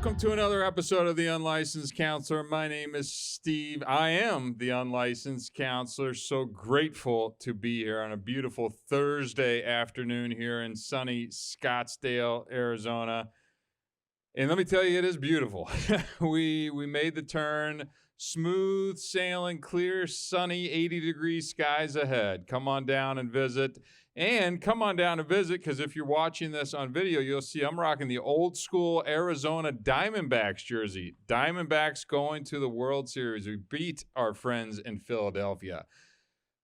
Welcome to another episode of The Unlicensed Counselor. My name is Steve. I am the Unlicensed Counselor. So grateful to be here on a beautiful Thursday afternoon here in sunny Scottsdale, Arizona. And let me tell you, it is beautiful. We made the turn. Smooth sailing, clear, sunny, 80-degree skies ahead. Come on down and visit. And come on down and visit, because if you're watching this on video, you'll see I'm rocking the old school Arizona Diamondbacks jersey. Diamondbacks going to the World Series. We beat our friends in Philadelphia.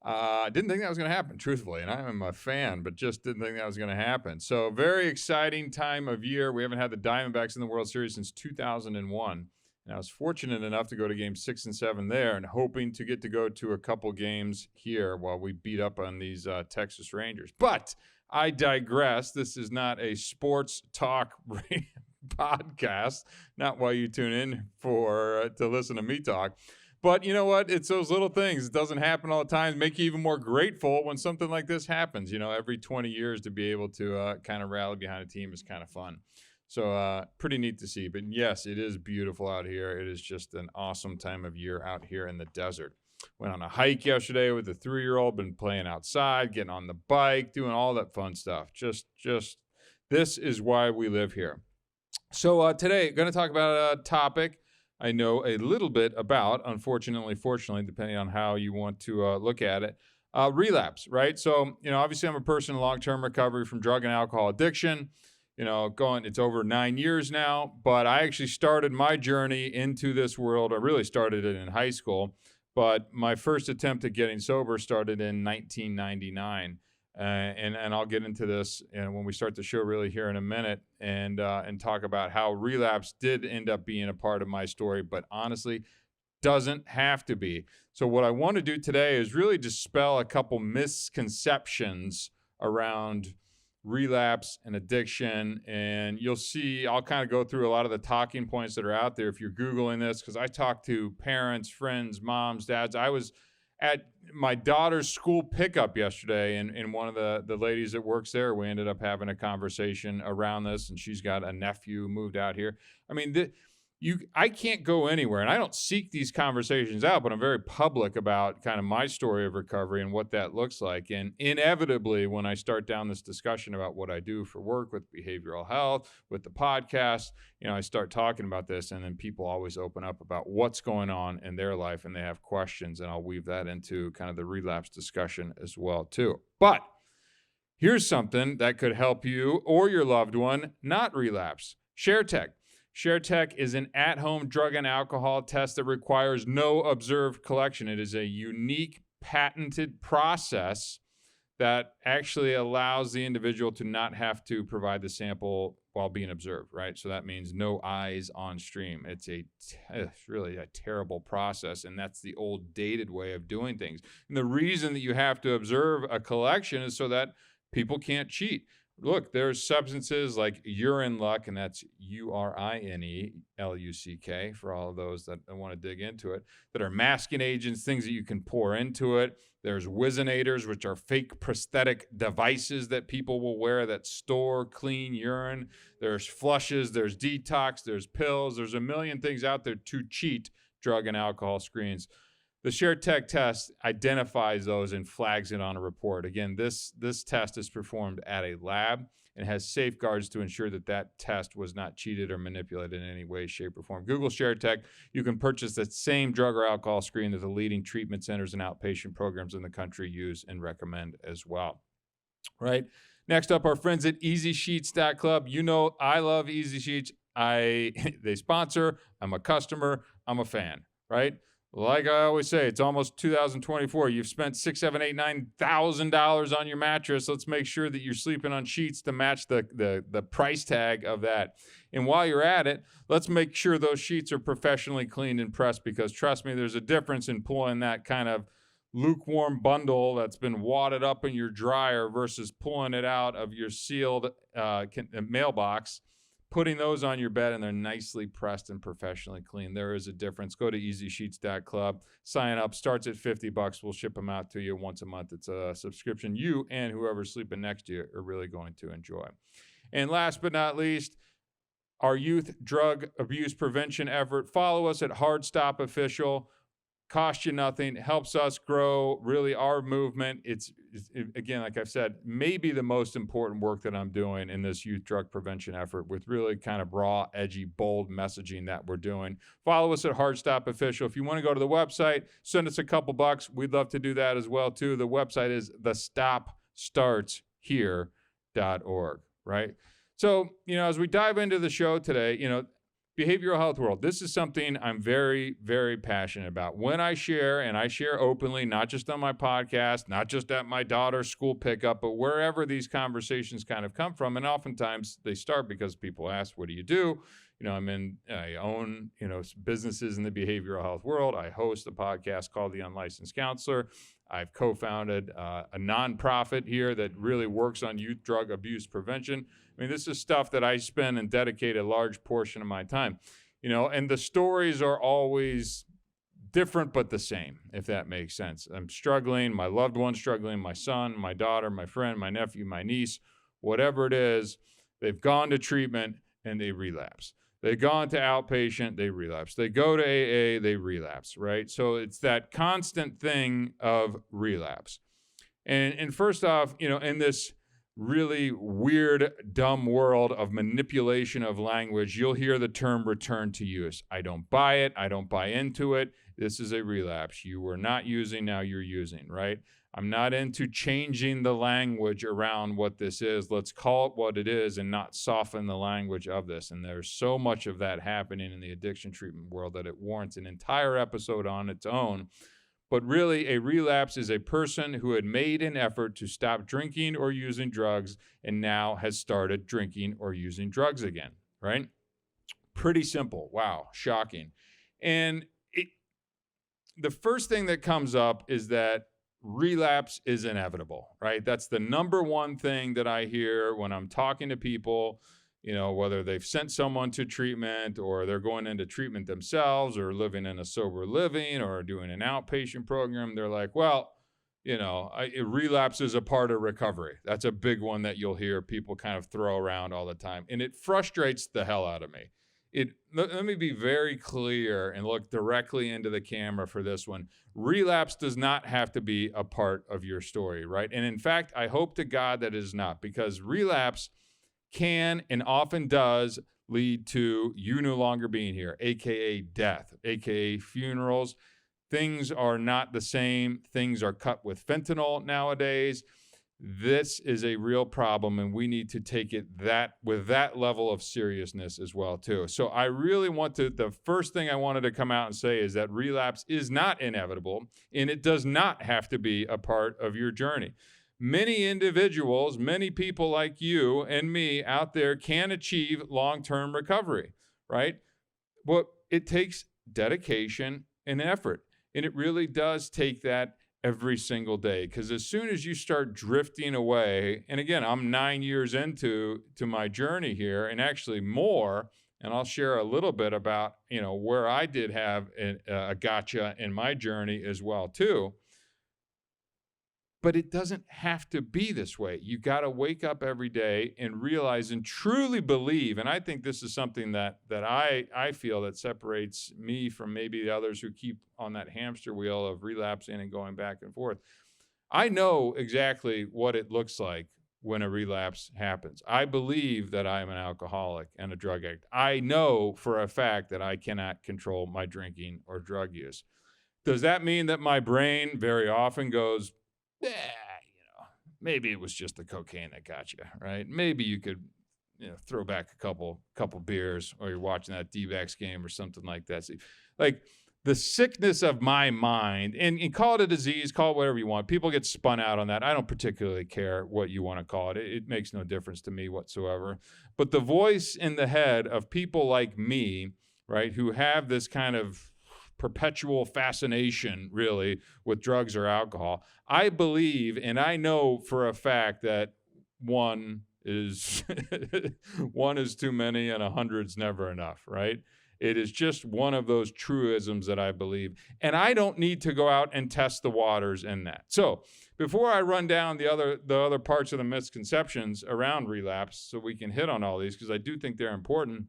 I didn't think that was going to happen, truthfully, and I'm a fan, but just didn't think that was going to happen. So very exciting time of year. We haven't had the Diamondbacks in the World Series since 2001. And I was fortunate enough to go to games 6 and 7 there, and hoping to get to go to a couple games here while we beat up on these Texas Rangers. But I digress. This is not a sports talk podcast, not why you tune in for to listen to me talk. But you know what? It's those little things. It doesn't happen all the time. Make you even more grateful when something like this happens. You know, every 20 years to be able to kind of rally behind a team is kind of fun. So pretty neat to see. But yes, it is beautiful out here. It is just an awesome time of year out here in the desert. Went on a hike yesterday with a 3-year-old, been playing outside, getting on the bike, doing all that fun stuff. Just this is why we live here. So today, going to talk about a topic I know a little bit about, unfortunately, fortunately, depending on how you want to look at it. Relapse, right? So, you know, obviously I'm a person in long-term recovery from drug and alcohol addiction. You know, it's over 9 years now, but I actually started my journey into this world. I really started it in high school, but my first attempt at getting sober started in 1999. And I'll get into this when we start the show really here in a minute and talk about how relapse did end up being a part of my story, but honestly doesn't have to be. So what I want to do today is really dispel a couple misconceptions around relapse and addiction, and you'll see I'll kind of go through a lot of the talking points that are out there if you're Googling this, because I talk to parents, friends, moms, dads. I was at my daughter's school pickup yesterday, and one of the ladies that works there, we ended up having a conversation around this, and she's got a nephew who moved out here. I mean, I can't go anywhere, and I don't seek these conversations out, but I'm very public about kind of my story of recovery and what that looks like. And inevitably, when I start down this discussion about what I do for work with behavioral health, with the podcast, you know, I start talking about this, and then people always open up about what's going on in their life, and they have questions, and I'll weave that into kind of the relapse discussion as well, too. But here's something that could help you or your loved one not relapse. ShareTech. ShareTech is an at-home drug and alcohol test that requires no observed collection. It is a unique, patented process that actually allows the individual to not have to provide the sample while being observed, right? So that means no eyes on stream. It's really a terrible process, and that's the old dated way of doing things. And the reason that you have to observe a collection is so that people can't cheat. Look, there's substances like Urine Luck, and that's URINELUCK for all of those that want to dig into it, that are masking agents, things that you can pour into it. There's Wizinators, which are fake prosthetic devices that people will wear that store clean urine. There's flushes, there's detox, there's pills. There's a million things out there to cheat drug and alcohol screens. The ShareTech test identifies those and flags it on a report. Again, this test is performed at a lab and has safeguards to ensure that that test was not cheated or manipulated in any way, shape, or form. Google ShareTech. You can purchase that same drug or alcohol screen that the leading treatment centers and outpatient programs in the country use and recommend as well. Right? Next up, our friends at EasySheets.club. You know I love Easy Sheets. They sponsor. I'm a customer. I'm a fan. Right? Like I always say, it's almost 2024. You've spent $6,000, $7,000, $8,000, $9,000 on your mattress. Let's make sure that you're sleeping on sheets to match the price tag of that. And while you're at it, let's make sure those sheets are professionally cleaned and pressed, because trust me, there's a difference in pulling that kind of lukewarm bundle that's been wadded up in your dryer versus pulling it out of your sealed mailbox, putting those on your bed, and they're nicely pressed and professionally cleaned. There is a difference. Go to EasySheets.club. Sign up. Starts at $50. We'll ship them out to you once a month. It's a subscription you and whoever's sleeping next to you are really going to enjoy. And last but not least, our youth drug abuse prevention effort. Follow us at Hard Stop Official. Costs you nothing, helps us grow really our movement. Again, like I've said, maybe the most important work that I'm doing in this youth drug prevention effort, with really kind of raw, edgy, bold messaging that we're doing. Follow us at Hard Stop Official. If you want to go to the website, send us a couple bucks. We'd love to do that as well too. The website is thestopstartshere.org, right? So, as we dive into the show today, behavioral health world. This is something I'm very, very passionate about. When I share, and I share openly, not just on my podcast, not just at my daughter's school pickup, but wherever these conversations kind of come from. And oftentimes they start because people ask, what do you do? I own, businesses in the behavioral health world. I host a podcast called The Unlicensed Counselor. I've co-founded a nonprofit here that really works on youth drug abuse prevention. This is stuff that I spend and dedicate a large portion of my time, and the stories are always different but the same, if that makes sense. I'm struggling, my loved one's struggling, my son, my daughter, my friend, my nephew, my niece, whatever it is, they've gone to treatment and they relapse. They've gone to outpatient, they relapse. They go to AA, they relapse, right? So it's that constant thing of relapse. And first off, in this really weird, dumb world of manipulation of language, you'll hear the term return to use. I don't buy it. I don't buy into it. This is a relapse. You were not using, now you're using, right? I'm not into changing the language around what this is. Let's call it what it is and not soften the language of this. And there's so much of that happening in the addiction treatment world that it warrants an entire episode on its own. But really, a relapse is a person who had made an effort to stop drinking or using drugs and now has started drinking or using drugs again, right? Pretty simple. Wow, shocking. And the first thing that comes up is that relapse is inevitable, right? That's the number one thing that I hear when I'm talking to people, whether they've sent someone to treatment or they're going into treatment themselves or living in a sober living or doing an outpatient program. They're like, well, relapse is a part of recovery. That's a big one that you'll hear people kind of throw around all the time. And it frustrates the hell out of me. Let me be very clear and look directly into the camera for this one. Relapse does not have to be a part of your story, right? And in fact, I hope to God that it is not, because relapse can and often does lead to you no longer being here, aka death, aka funerals. Things are not the same. Things are cut with fentanyl nowadays. This is a real problem, and we need to take it with that level of seriousness as well, too. So I really the first thing I wanted to come out and say is that relapse is not inevitable, and it does not have to be a part of your journey. Many individuals, many people like you and me out there can achieve long-term recovery, right? But it takes dedication and effort, and it really does take that every single day, because as soon as you start drifting away, and again, I'm 9 years into my journey here, and actually more, and I'll share a little bit about where I did have a gotcha in my journey as well too. But it doesn't have to be this way. You got to wake up every day and realize and truly believe. And I think this is something that I feel that separates me from maybe the others who keep on that hamster wheel of relapsing and going back and forth. I know exactly what it looks like when a relapse happens. I believe that I am an alcoholic and a drug addict. I know for a fact that I cannot control my drinking or drug use. Does that mean that my brain very often goes, maybe it was just the cocaine that got you, right? Maybe you could, throw back a couple beers, or you're watching that D-backs game or something like that. See, like the sickness of my mind, and call it a disease, call it whatever you want. People get spun out on that. I don't particularly care what you want to call it. It makes no difference to me whatsoever. But the voice in the head of people like me, right, who have this kind of perpetual fascination really with drugs or alcohol, I believe, and I know for a fact that one is too many and 100's never enough, right? It is just one of those truisms that I believe, and I don't need to go out and test the waters in that. So before I run down the other parts of the misconceptions around relapse, so we can hit on all these, because I do think they're important,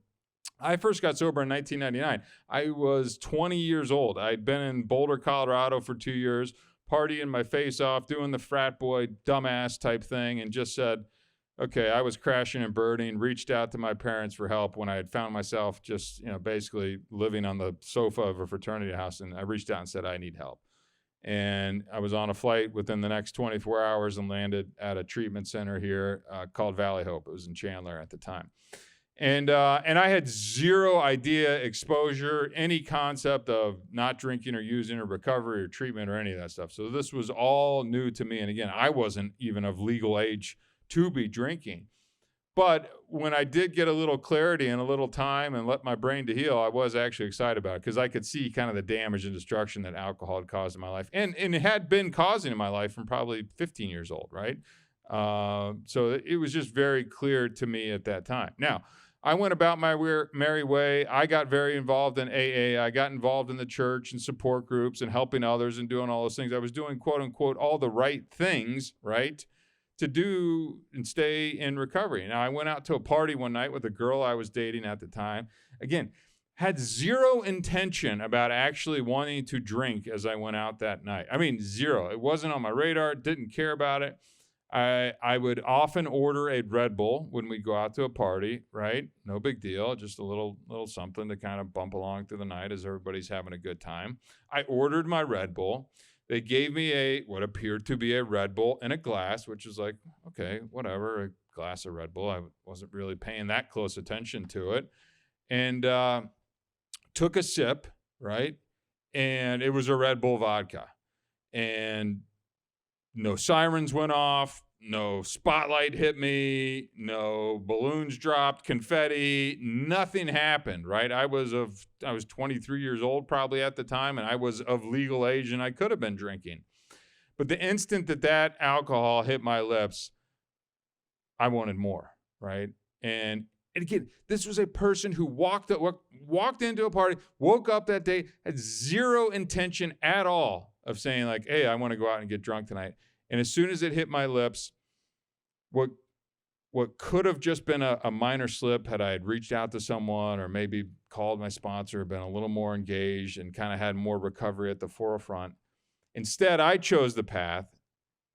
I first got sober in 1999. I was 20 years old. I'd been in Boulder, Colorado for 2 years, partying my face off, doing the frat boy dumbass type thing, and just said, okay, I was crashing and burning, reached out to my parents for help when I had found myself just, basically living on the sofa of a fraternity house. And I reached out and said, I need help. And I was on a flight within the next 24 hours and landed at a treatment center here called Valley Hope. It was in Chandler at the time. And I had zero idea, exposure, any concept of not drinking or using or recovery or treatment or any of that stuff. So this was all new to me. And again, I wasn't even of legal age to be drinking. But when I did get a little clarity and a little time and let my brain to heal, I was actually excited about it because I could see kind of the damage and destruction that alcohol had caused in my life. And it had been causing in my life from probably 15 years old, right? So it was just very clear to me at that time. Now, I went about my merry way. I got very involved in AA. I got involved in the church and support groups and helping others and doing all those things. I was doing, quote unquote, all the right things, right, to do and stay in recovery. Now, I went out to a party one night with a girl I was dating at the time. Again, had zero intention about actually wanting to drink as I went out that night. I mean, zero. It wasn't on my radar. Didn't care about it. I would often order a Red Bull when we go out to a party, right? No big deal, just a little something to kind of bump along through the night as everybody's having a good time. I ordered my Red Bull. They gave me what appeared to be a Red Bull in a glass, which is like, okay, whatever, a glass of Red Bull. I wasn't really paying that close attention to it. And took a sip, right? And it was a Red Bull vodka. And no sirens went off, no spotlight hit me, no balloons dropped, confetti, nothing happened, right? I was 23 years old probably at the time, and I was of legal age, and I could have been drinking. But the instant that alcohol hit my lips, I wanted more, right? And again, this was a person who walked into a party, woke up that day, had zero intention at all of saying like, hey, I want to go out and get drunk tonight. And as soon as it hit my lips, what could have just been a minor slip had I had reached out to someone or maybe called my sponsor, been a little more engaged and kind of had more recovery at the forefront. Instead, I chose the path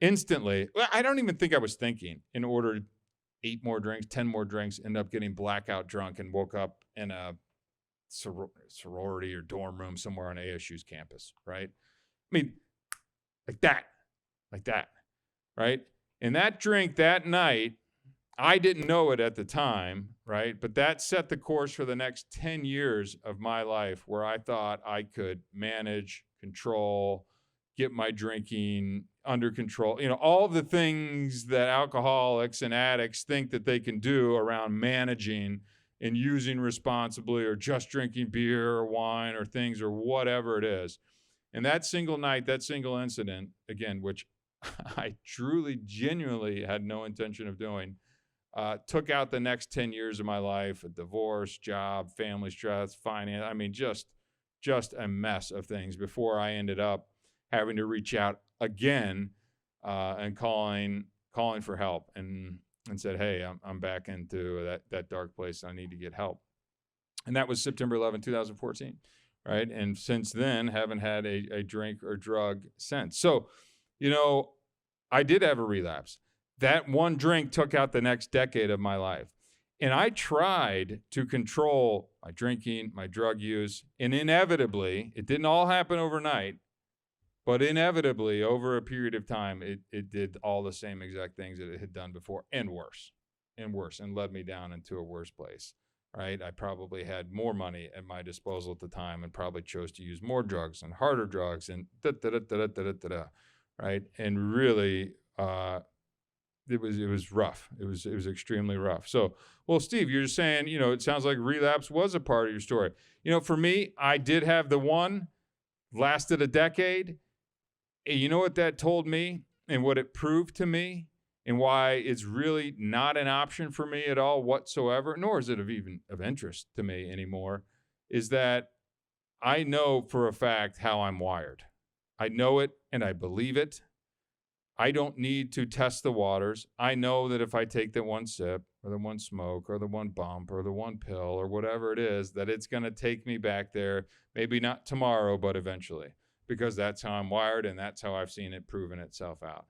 instantly. Well, I don't even think I was thinking in order 8 more drinks, 10 more drinks, end up getting blackout drunk and woke up in a sorority or dorm room somewhere on ASU's campus, right? I mean, like that, right? And that drink that night, I didn't know it at the time, right? But that set the course for the next 10 years of my life where I thought I could manage, control, get my drinking under control. All the things that alcoholics and addicts think that they can do around managing and using responsibly or just drinking beer or wine or things or whatever it is. And that single night, that single incident, again, which I truly, genuinely had no intention of doing, took out the next 10 years of my life, a divorce, job, family stress, finance. I mean, just a mess of things before I ended up having to reach out again and calling for help and said, hey, I'm back into that dark place. I need to get help. And that was September 11, 2014. Right. And since then, haven't had a drink or drug since. So, I did have a relapse. That one drink took out the next decade of my life. And I tried to control my drinking, my drug use. And inevitably, it didn't all happen overnight, but inevitably, over a period of time, it did all the same exact things that it had done before and worse, and led me down into a worse place. Right? I probably had more money at my disposal at the time and probably chose to use more drugs and harder drugs and right? And really, it was rough. It was extremely rough. So, well, Steve, you're just saying, it sounds like relapse was a part of your story. For me, I did have the one, lasted a decade. And you know what that told me and what it proved to me? And why it's really not an option for me at all whatsoever, nor is it even of interest to me anymore, is that I know for a fact how I'm wired. I know it and I believe it. I don't need to test the waters. I know that if I take the one sip, or the one smoke or the one bump or the one pill or whatever it is, that it's going to take me back there, maybe not tomorrow, but eventually, because that's how I'm wired and that's how I've seen it proven itself out.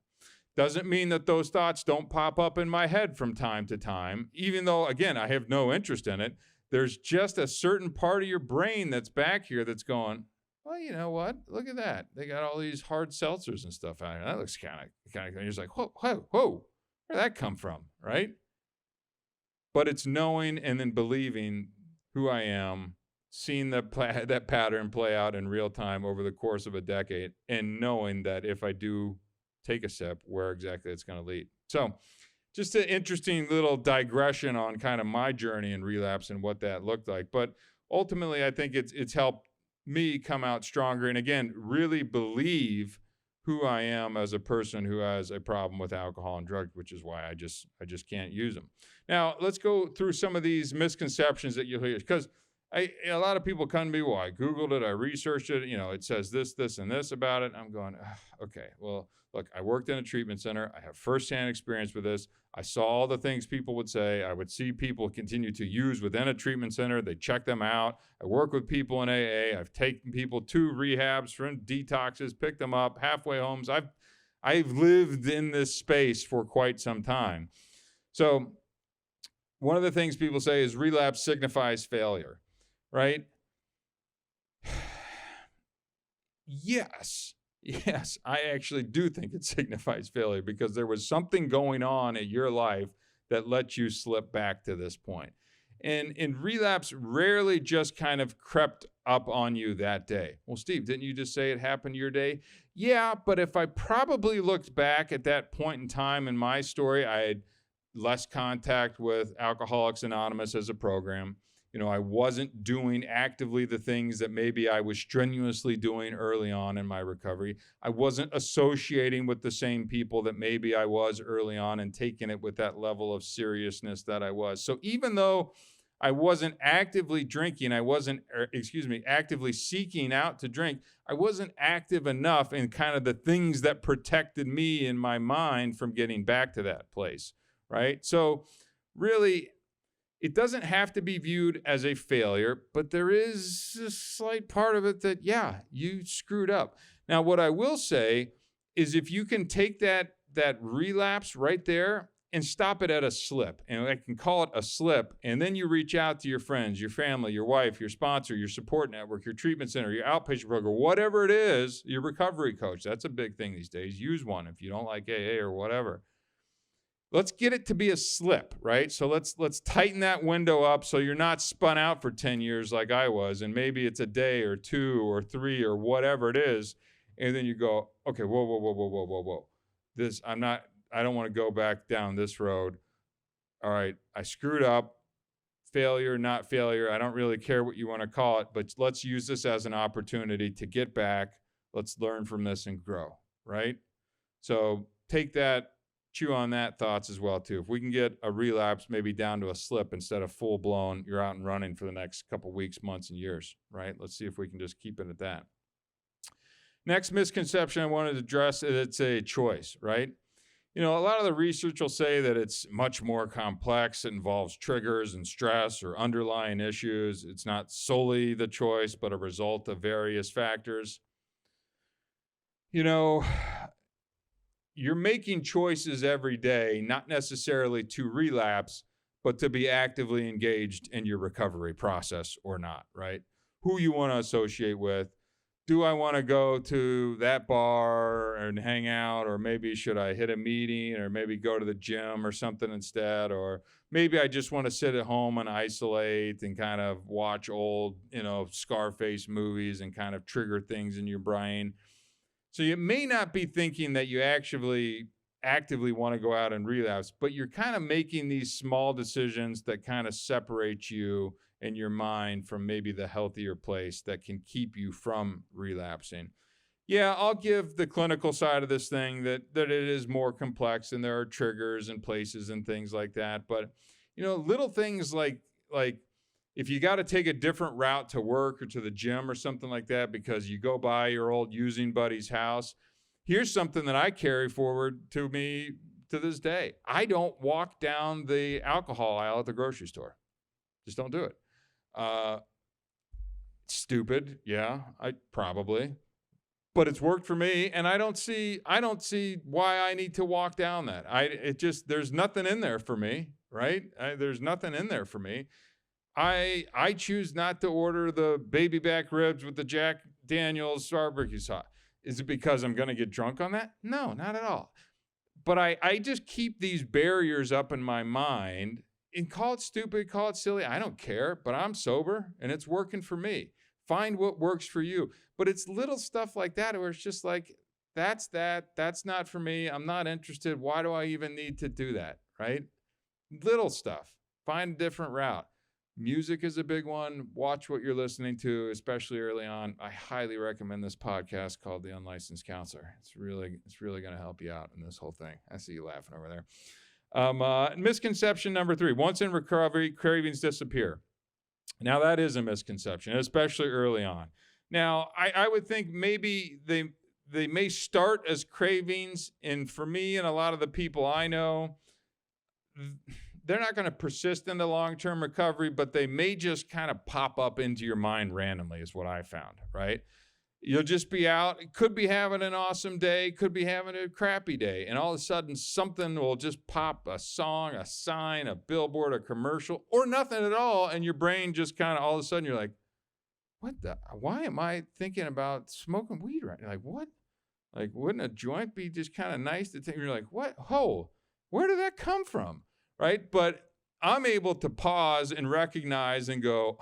Doesn't mean that those thoughts don't pop up in my head from time to time, even though, again, I have no interest in it. There's just a certain part of your brain that's back here that's going, well, you know what? Look at that. They got all these hard seltzers and stuff out here. That looks kind of, you're just like, whoa, where'd that come from, right? But it's knowing and then believing who I am, seeing that pattern play out in real time over the course of a decade, and knowing that if I do take a sip, where exactly it's going to lead. So just an interesting little digression on kind of my journey in relapse and what that looked like. But ultimately, I think it's helped me come out stronger and, again, really believe who I am as a person who has a problem with alcohol and drugs, which is why I just can't use them. Now, let's go through some of these misconceptions that you'll hear, because a lot of people come to me, well, I Googled it, I researched it, it says this, and this about it. I'm going, okay, well, look, I worked in a treatment center. I have firsthand experience with this. I saw all the things people would say. I would see people continue to use within a treatment center. They check them out. I work with people in AA. I've taken people to rehabs, for detoxes, picked them up, halfway homes. I've lived in this space for quite some time. So one of the things people say is relapse signifies failure, right? Yes, I actually do think it signifies failure, because there was something going on in your life that let you slip back to this point. And relapse rarely just kind of crept up on you that day. Well, Steve, didn't you just say it happened your day? Yeah, but if I probably looked back at that point in time in my story, I had less contact with Alcoholics Anonymous as a program. I wasn't doing actively the things that maybe I was strenuously doing early on in my recovery. I wasn't associating with the same people that maybe I was early on and taking it with that level of seriousness that I was. So even though I wasn't actively drinking, actively seeking out to drink, I wasn't active enough in kind of the things that protected me in my mind from getting back to that place, right? So really, it doesn't have to be viewed as a failure, but there is a slight part of it that, yeah, you screwed up. Now, what I will say is, if you can take that relapse right there and stop it at a slip, and I can call it a slip, and then you reach out to your friends, your family, your wife, your sponsor, your support network, your treatment center, your outpatient program, whatever it is, your recovery coach. That's a big thing these days. Use one if you don't like AA or whatever. Let's get it to be a slip, right? So let's tighten that window up so you're not spun out for 10 years like I was, and maybe it's a day or 2 or 3 or whatever it is, and then you go, okay, whoa. I don't want to go back down this road. All right, I screwed up. Failure, not failure. I don't really care what you want to call it, but let's use this as an opportunity to get back. Let's learn from this and grow, right? So take that, chew on that thoughts as well too. If we can get a relapse maybe down to a slip instead of full blown, you're out and running for the next couple weeks, months, and years, right? Let's see if we can just keep it at that. Next misconception I wanted to address is it's a choice, right? A lot of the research will say that it's much more complex. It involves triggers and stress or underlying issues. It's not solely the choice, but a result of various factors. You're making choices every day, not necessarily to relapse, but to be actively engaged in your recovery process or not, right? Who you want to associate with. Do I want to go to that bar and hang out, or maybe should I hit a meeting, or maybe go to the gym or something instead, or maybe I just want to sit at home and isolate and kind of watch old, Scarface movies and kind of trigger things in your brain. So you may not be thinking that you actually actively want to go out and relapse, but you're kind of making these small decisions that kind of separate you in your mind from maybe the healthier place that can keep you from relapsing. Yeah, I'll give the clinical side of this thing that it is more complex, and there are triggers and places and things like that. But, little things like if you got to take a different route to work or to the gym or something like that because you go by your old using buddy's house, here's something that I carry forward to me to this day. I don't walk down the alcohol aisle at the grocery store. Just don't do it. Stupid, yeah, I probably, but it's worked for me, and I don't see why I need to walk down that. There's nothing in there for me, right? There's nothing in there for me. I choose not to order the baby back ribs with the Jack Daniel's barbecue sauce. Is it because I'm going to get drunk on that? No, not at all. But I just keep these barriers up in my mind, and call it stupid, call it silly. I don't care, but I'm sober and it's working for me. Find what works for you. But it's little stuff like that where it's just like, that's not for me. I'm not interested. Why do I even need to do that, right? Little stuff. Find a different route. Music is a big one. Watch what you're listening to, especially early on. I highly recommend this podcast called The Unlicensed Counselor. It's really going to help you out in this whole thing. I see you laughing over there. Misconception number 3. Once in recovery, cravings disappear. Now, that is a misconception, especially early on. Now, I would think maybe they may start as cravings, and for me and a lot of the people I know, they're not going to persist into long-term recovery, but they may just kind of pop up into your mind randomly is what I found, right? You'll just be out, could be having an awesome day, could be having a crappy day, and all of a sudden something will just pop, a song, a sign, a billboard, a commercial, or nothing at all, and your brain just kind of all of a sudden you're like, why am I thinking about smoking weed right now? Like, what? Like, wouldn't a joint be just kind of nice to take? You're like, what? Oh, where did that come from? Right? But I'm able to pause and recognize and go,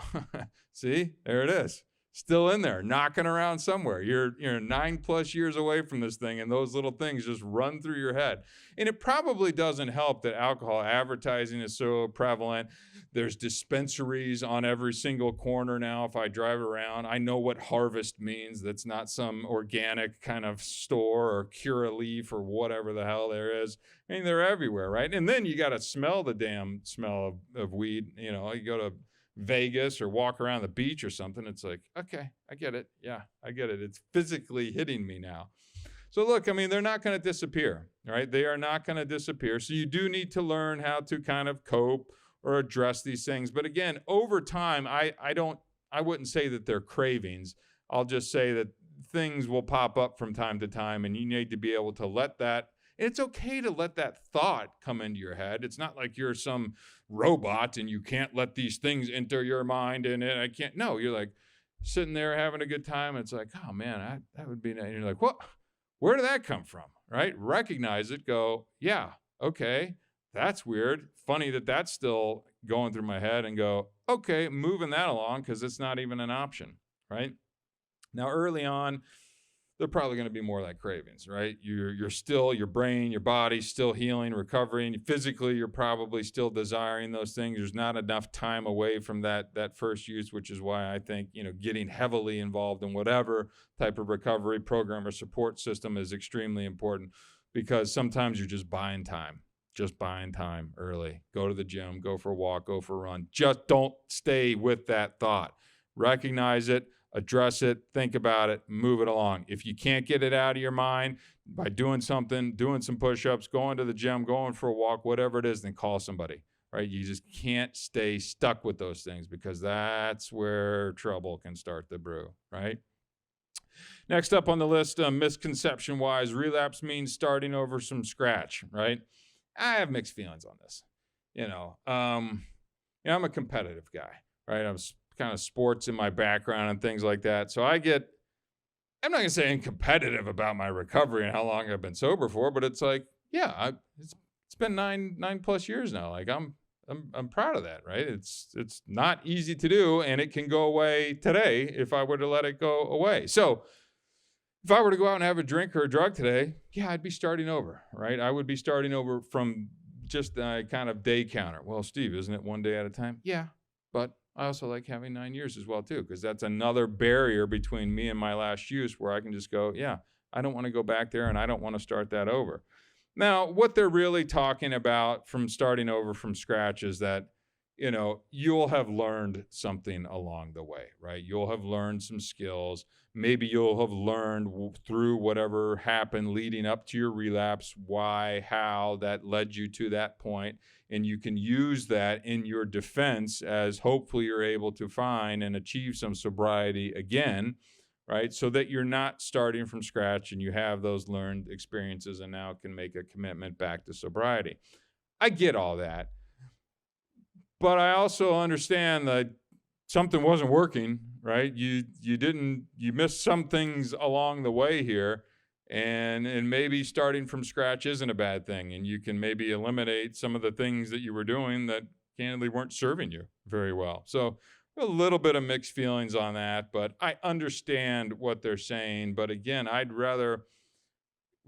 see, there it is. Still in there, knocking around somewhere. You're 9+ years away from this thing, and those little things just run through your head. And it probably doesn't help that alcohol advertising is so prevalent. There's dispensaries on every single corner now. If I drive around, I know what Harvest means. That's not some organic kind of store or Curaleaf or whatever the hell there is. I mean, they're everywhere, right? And then you got to smell the damn smell of weed. You know, you go to Vegas or walk around the beach or something, it's like, okay, I get it. Yeah, I get it. It's physically hitting me now. So look, I mean, they're not going to disappear, right? They are not going to disappear. So you do need to learn how to kind of cope or address these things. But again, over time, I wouldn't say that they're cravings. I'll just say that things will pop up from time to time, and you need to be able to let that. It's okay to let that thought come into your head. It's not like you're some robot and you can't let these things enter your mind and I can't. No, you're like sitting there having a good time. And it's like, oh man, that would be nice. And you're like, what? Where did that come from? Right? Recognize it. Go, yeah, okay, that's weird. Funny that that's still going through my head, and go, okay, moving that along because it's not even an option, right? Now, early on, they're probably going to be more like cravings, right? You're still, your brain, your body still healing, recovering. Physically, you're probably still desiring those things. There's not enough time away from that first use, which is why I think, getting heavily involved in whatever type of recovery program or support system is extremely important, because sometimes you're just buying time early. Go to the gym, go for a walk, go for a run. Just don't stay with that thought. Recognize it. Address it, think about it, move it along. If you can't get it out of your mind by doing something, doing some push-ups, going to the gym, going for a walk, whatever it is, then call somebody, right? You just can't stay stuck with those things, because that's where trouble can start to brew, right? Next up on the list, misconception-wise, relapse means starting over from scratch, right? I have mixed feelings on this. I'm a competitive guy, right? I'm kind of sports in my background and things like that. So I'm not going to say competitive about my recovery and how long I've been sober for, but it's like, yeah, it's been 9+ years now. Like I'm proud of that, right? It's not easy to do, and it can go away today if I were to let it go away. So if I were to go out and have a drink or a drug today, yeah, I'd be starting over, right? I would be starting over from just a kind of day counter. Well, Steve, isn't it one day at a time? Yeah, but I also like having 9 years as well, too, because that's another barrier between me and my last use, where I can just go, yeah, I don't want to go back there, and I don't want to start that over. Now, what they're really talking about from starting over from scratch is that you'll have learned something along the way, right? You'll have learned some skills. Maybe you'll have learned through whatever happened leading up to your relapse, why, how that led you to that point. And you can use that in your defense as hopefully you're able to find and achieve some sobriety again, right? So that you're not starting from scratch and you have those learned experiences and now can make a commitment back to sobriety. I get all that. But I also understand that something wasn't working, right? You missed some things along the way here, and maybe starting from scratch isn't a bad thing, and you can maybe eliminate some of the things that you were doing that candidly weren't serving you very well. So a little bit of mixed feelings on that, but I understand what they're saying. But again, I'd rather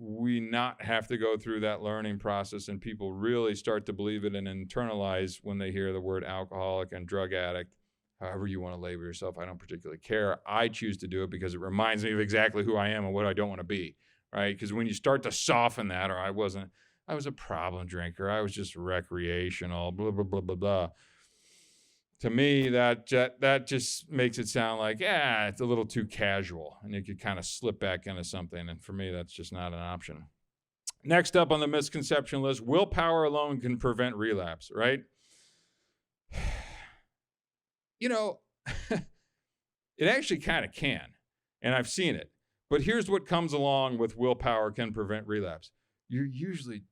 we not have to go through that learning process and people really start to believe it and internalize when they hear the word alcoholic and drug addict, however you want to label yourself. I don't particularly care. I choose to do it because it reminds me of exactly who I am and what I don't want to be, right? Because when you start to soften that, or I was a problem drinker, I was just recreational, blah, blah, blah, blah, blah. To me, that just makes it sound like, it's a little too casual and you could kind of slip back into something. And for me, that's just not an option. Next up on the misconception list, willpower alone can prevent relapse, right? It actually kind of can, and I've seen it. But here's what comes along with willpower can prevent relapse. You're usually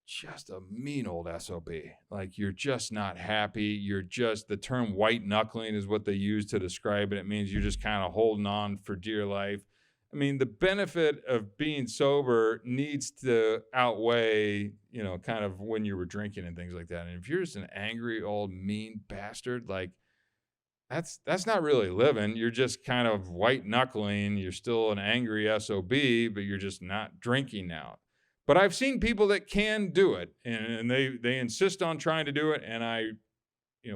just a mean old SOB. Like, you're just not happy. The term white knuckling is what they use to describe it. It means you're just kind of holding on for dear life. I mean, the benefit of being sober needs to outweigh, kind of when you were drinking and things like that. And if you're just an angry old mean bastard, like, that's not really living. You're just kind of white knuckling. You're still an angry SOB, but you're just not drinking now. But I've seen people that can do it, and they insist on trying to do it. And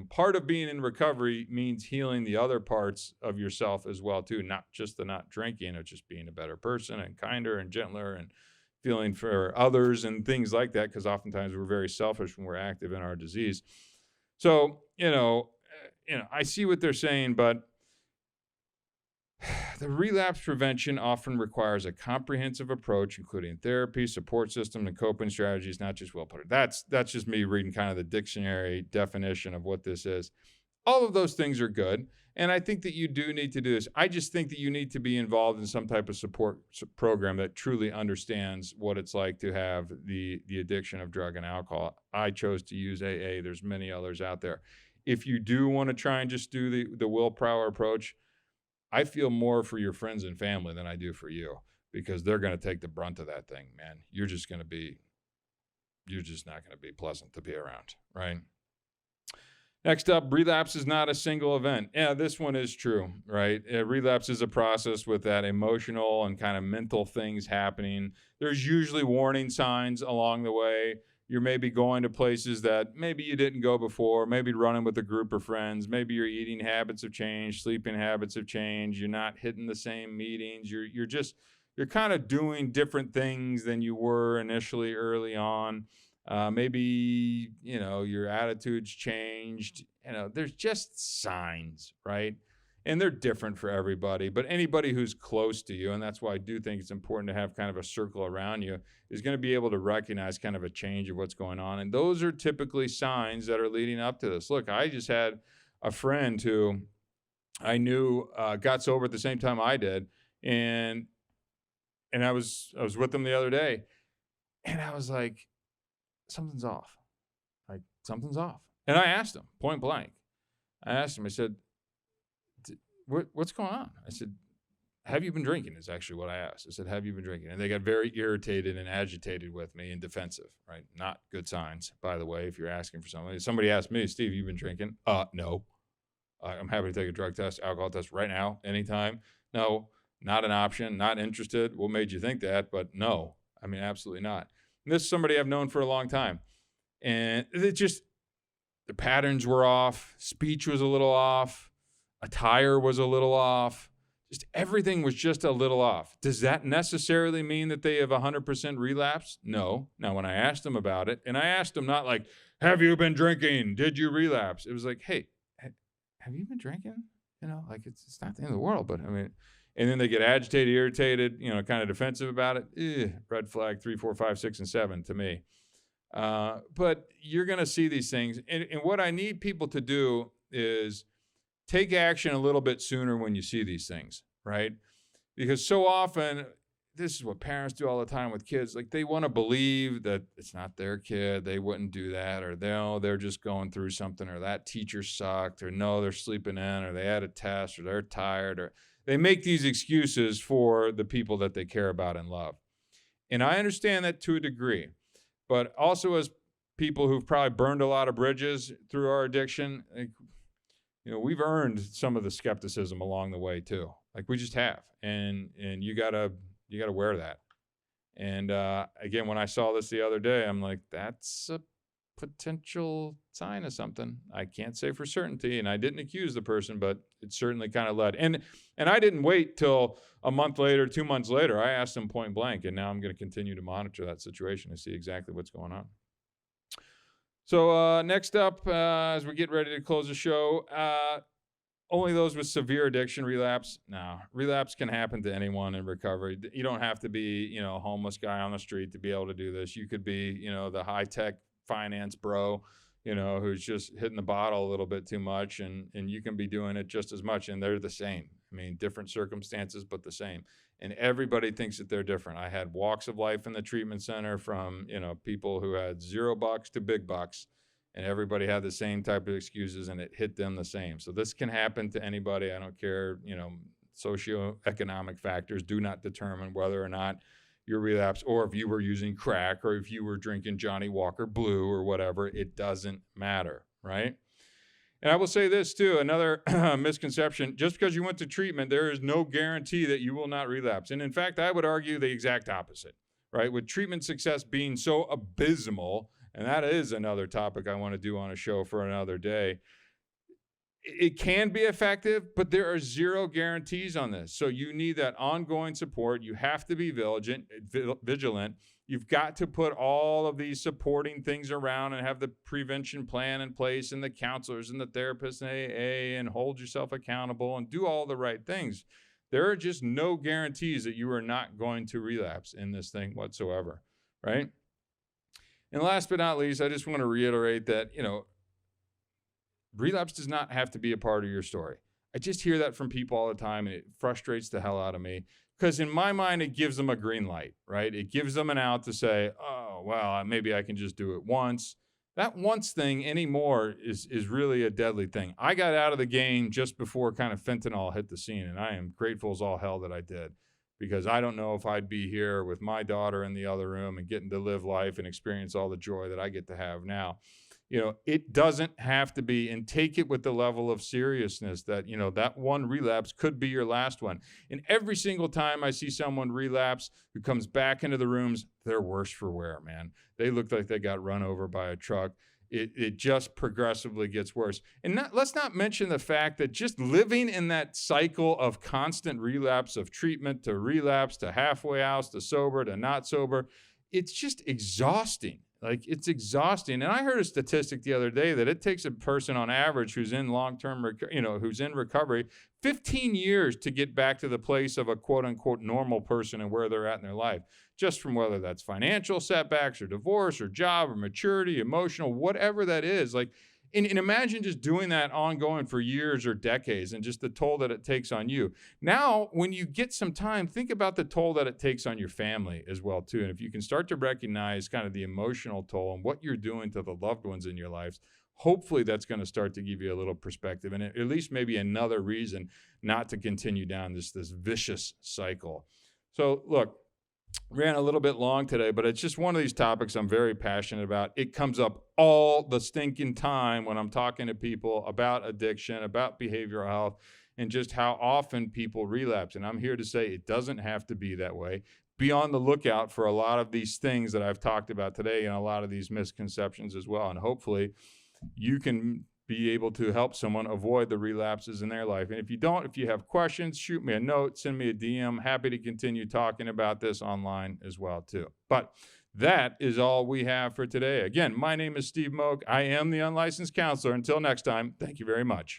part of being in recovery means healing the other parts of yourself as well too, not just the not drinking, or just being a better person and kinder and gentler and feeling for others and things like that. Because oftentimes we're very selfish when we're active in our disease. So I see what they're saying, but the relapse prevention often requires a comprehensive approach, including therapy, support system, and coping strategies, not just willpower. That's just me reading kind of the dictionary definition of what this is. All of those things are good, and I think that you do need to do this. I just think that you need to be involved in some type of support program that truly understands what it's like to have the addiction of drug and alcohol. I chose to use AA. There's many others out there. If you do want to try and just do the willpower approach, I feel more for your friends and family than I do for you, because they're going to take the brunt of that thing, man. You're just not going to be pleasant to be around, right? Next up, relapse is not a single event. Yeah, this one is true, right? Relapse is a process with that emotional and kind of mental things happening. There's usually warning signs along the way. You're maybe going to places that maybe you didn't go before, maybe running with a group of friends, maybe your eating habits have changed, sleeping habits have changed, you're not hitting the same meetings, you're kind of doing different things than you were initially early on. Maybe, your attitude's changed. There's just signs, right? And they're different for everybody, but anybody who's close to you, and that's why I do think it's important to have kind of a circle around you, is going to be able to recognize kind of a change of what's going on. And those are typically signs that are leading up to this. Look, I just had a friend who I knew got sober at the same time I did. And I was with him the other day, and I was like, something's off. Like, something's off. And I asked him point blank. I said, what's going on? I said, have you been drinking? Is actually what I asked. I said, have you been drinking? And they got very irritated and agitated with me and defensive, right? Not good signs, by the way, if you're asking for something. Somebody asked me, Steve, you been drinking? No. I'm happy to take a drug test, alcohol test right now, anytime. No, not an option, not interested. What made you think that? But no, I mean, absolutely not. And this is somebody I've known for a long time. And the patterns were off. Speech was a little off. Attire was a little off. Just everything was just a little off. Does that necessarily mean that they have 100% relapse? No. Now, when I asked them about it, and I asked them not like, have you been drinking? Did you relapse? It was like, hey, have you been drinking? Like it's not the end of the world, but I mean, and then they get agitated, irritated, kind of defensive about it. Red flag 3, 4, 5, 6, and 7 to me. But you're going to see these things. And what I need people to do is take action a little bit sooner when you see these things, right? Because so often, this is what parents do all the time with kids. Like, they want to believe that it's not their kid. They wouldn't do that, or they're just going through something, or that teacher sucked, or no, they're sleeping in, or they had a test, or they're tired, or they make these excuses for the people that they care about and love. And I understand that to a degree, but also as people who've probably burned a lot of bridges through our addiction, we've earned some of the skepticism along the way too. Like, we just have, and you gotta wear that. And again, when I saw this the other day, I'm like, that's a potential sign of something. I can't say for certainty, and I didn't accuse the person, but it certainly kind of led. And I didn't wait till a month later, 2 months later. I asked them point blank, and now I'm going to continue to monitor that situation to see exactly what's going on. So next up, as we get ready to close the show, only those with severe addiction relapse. No, relapse can happen to anyone in recovery. You don't have to be, a homeless guy on the street to be able to do this. You could be, the high-tech finance bro, who's just hitting the bottle a little bit too much, and you can be doing it just as much, and they're the same. I mean, different circumstances, but the same. And everybody thinks that they're different. I had walks of life in the treatment center from, people who had $0 to big bucks, and everybody had the same type of excuses, and it hit them the same. So this can happen to anybody. I don't care, socioeconomic factors do not determine whether or not you're relapsed, or if you were using crack, or if you were drinking Johnny Walker Blue or whatever. It doesn't matter, right? And I will say this too, another misconception: just because you went to treatment, there is no guarantee that you will not relapse. And in fact, I would argue the exact opposite, right? With treatment success being so abysmal, and that is another topic I want to do on a show for another day. It can be effective, but there are zero guarantees on this. So you need that ongoing support. You have to be vigilant. You've got to put all of these supporting things around and have the prevention plan in place, and the counselors and the therapists and AA, and hold yourself accountable and do all the right things. There are just no guarantees that you are not going to relapse in this thing whatsoever, right? And last but not least, I just want to reiterate that, relapse does not have to be a part of your story. I just hear that from people all the time, and it frustrates the hell out of me, because in my mind, it gives them a green light, right? It gives them an out to say, oh, well, maybe I can just do it once. That once thing anymore is really a deadly thing. I got out of the game just before kind of fentanyl hit the scene, and I am grateful as all hell that I did, because I don't know if I'd be here with my daughter in the other room and getting to live life and experience all the joy that I get to have now. It doesn't have to be, and take it with the level of seriousness that, that one relapse could be your last one. And every single time I see someone relapse who comes back into the rooms, they're worse for wear, man. They look like they got run over by a truck. It just progressively gets worse. And let's not mention the fact that just living in that cycle of constant relapse, of treatment to relapse to halfway house to sober to not sober, it's just exhausting. Like, it's exhausting. And I heard a statistic the other day that it takes a person on average who's in long-term, who's in recovery, 15 years to get back to the place of a quote-unquote normal person and where they're at in their life, just from whether that's financial setbacks or divorce or job or maturity, emotional, whatever that is. Like, and imagine just doing that ongoing for years or decades, and just the toll that it takes on you. Now, when you get some time, think about the toll that it takes on your family as well, too. And if you can start to recognize kind of the emotional toll and what you're doing to the loved ones in your lives, hopefully that's going to start to give you a little perspective, and at least maybe another reason not to continue down this vicious cycle. So look, ran a little bit long today, but it's just one of these topics I'm very passionate about. It comes up all the stinking time when I'm talking to people about addiction, about behavioral health, and just how often people relapse. And I'm here to say it doesn't have to be that way. Be on the lookout for a lot of these things that I've talked about today, and a lot of these misconceptions as well. And hopefully you can be able to help someone avoid the relapses in their life. And if you have questions, shoot me a note, send me a DM. Happy to continue talking about this online as well too. But that is all we have for today. Again, my name is Steve Moak. I am the unlicensed counselor. Until next time, thank you very much.